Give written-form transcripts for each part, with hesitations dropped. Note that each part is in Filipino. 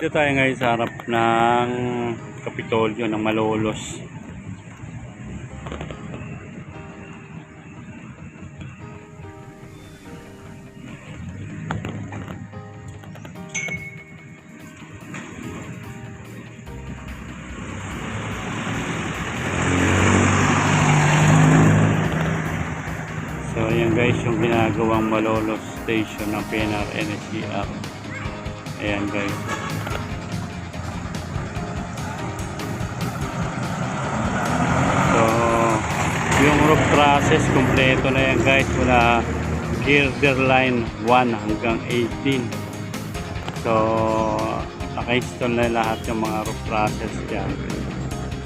Dito tayo ngayon sa harap ng Kapitolyo ng Malolos. So ayan guys, yung ginagawang Malolos station ng PNR NSCR. Ayan guys. So yung roof trusses kompleto na yan guys, mula girder line 1 hanggang 18. So naka-install na lahat yung mga roof trusses dyan.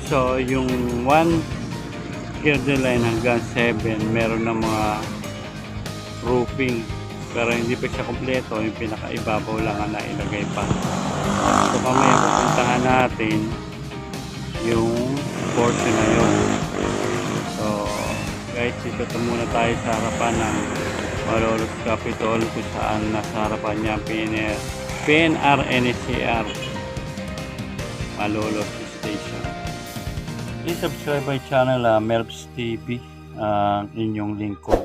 So yung 1 girder line hanggang 7 meron ng mga roofing, pero hindi pa siya kompleto. Yung pinakaibabaw lang ang nailagay pa. So kamaya pupuntahan natin yung portion na yun. So guys, dito muna tayo sa harapan ng Malolos Capitol, kung saan nasa harapan niya PNR NSCR Malolos Station. Please subscribe my channel, Melps TV, inyong lingkod.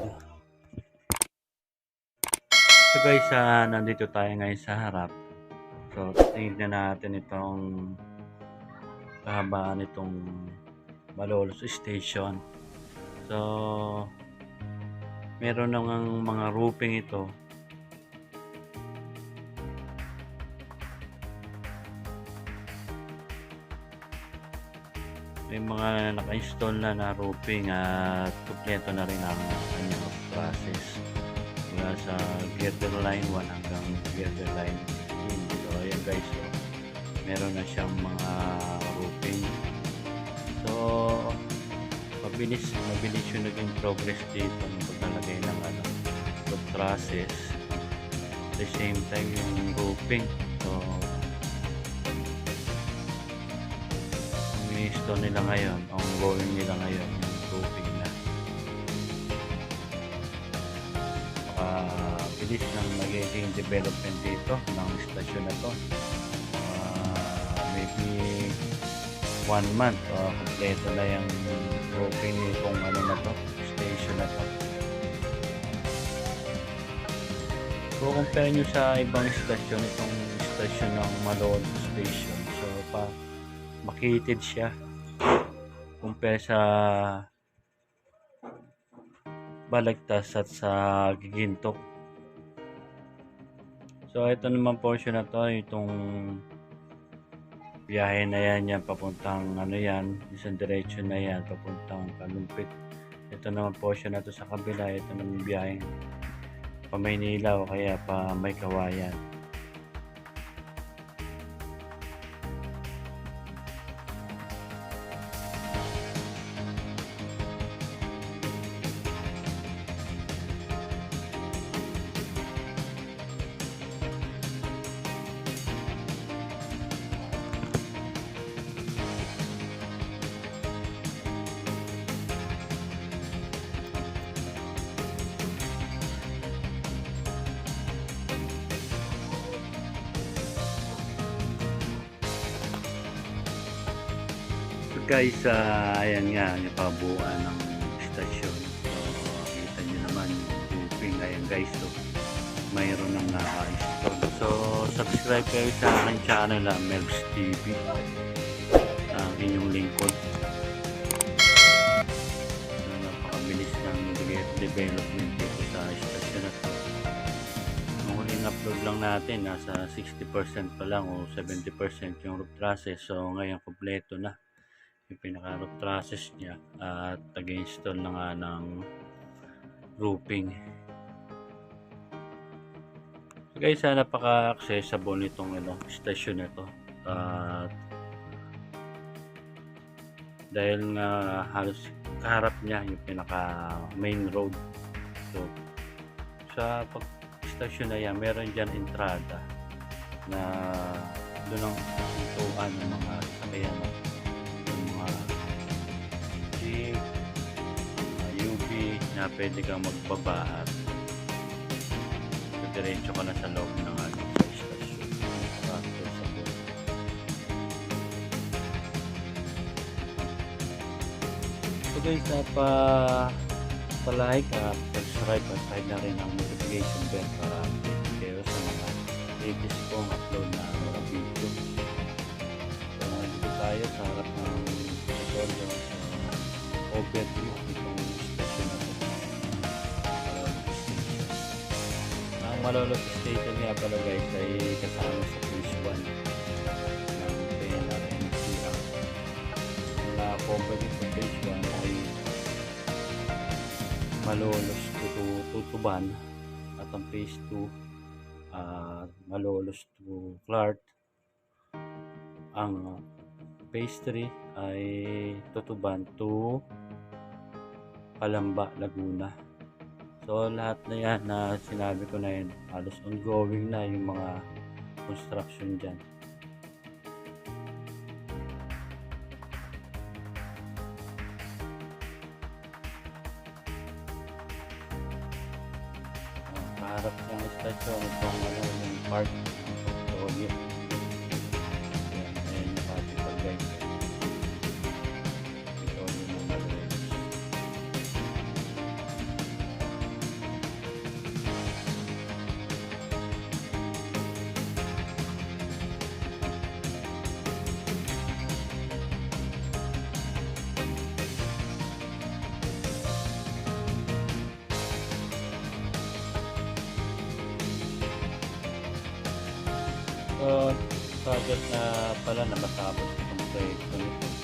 So guys, nandito tayo ngayon sa harap. So tingnan natin itong kahabaan itong Malolos Station. So meron ng mga roofing ito. May mga naka-install na roofing at kompleto na rin ang kanyang process mula sa girder line 1 hanggang girder line 15. So ayan guys, so, meron na siyang mga roofing. So mabilis yung naging progress dito ng paglalagay ng roof trusses, at the same time yung roofing. So install nila ngayon, ongoing nila ngayon yung roofing na. Bilis ng magiging development dito ng station na to. Maybe 1 month kompleto na yung roofing nitong na to, station na to. So compare nyo sa ibang station, itong station ng Malolos Station, so makitid siya compare sa Balagtas at sa Giginto. So ito naman portion na to, itong biyahe na yan papuntang isang direction na yan papuntang Kalumpit. Ito naman portion na to sa kabila, ito naman biyahe pa Maynila o kaya pa May Kawayan. Guys, ayan nga yung pabuuan ng stasyon. So kita nyo naman yung roofing. Ayan guys, so mayroon ng naka-install. So subscribe kayo sa aking channel, Melps TV, ang inyong lingkod. So napakabilis ng development dito sa stasyon na to. Nung huling upload lang natin, nasa 60% pa lang o 70% yung roof trusses. So ngayon kompleto na yung pinaka-roof trusses niya at nag-install na nga ng roofing. So guys, napaka-accessible nitong station na to, dahil nga halos kaharap niya yung pinaka main road. So sa pag-station na yan, meron dyan entrada na doon ang ituan ng mga sasakyan, UP na pwede kang magbaba at diretso ka na sa loob ng sa station. So guys, pa-like at subscribe at kahit na rin ang notification bell para update kayo sa mga latest kong upload na mga video. So nandito tayo sa harap ng tutorial sa overview itong station na ito. Ang Malolos Station nga pala guys ay kasama sa phase 1 ng PNRNC. Ang company sa phase 1 ay Malolos to Tutuban at ang phase 2 Malolos to Clark. Ang phase 3 ay Tutuban to Calamba, Laguna. So lahat na yan na sinabi ko na yan, halos ongoing na yung mga construction dyan. Kaharap ng stasyon itong yung park. So yun. Ayan yung party pag guys. Ito yung mga guys. So, target na pala na matapos itong proyekto nito.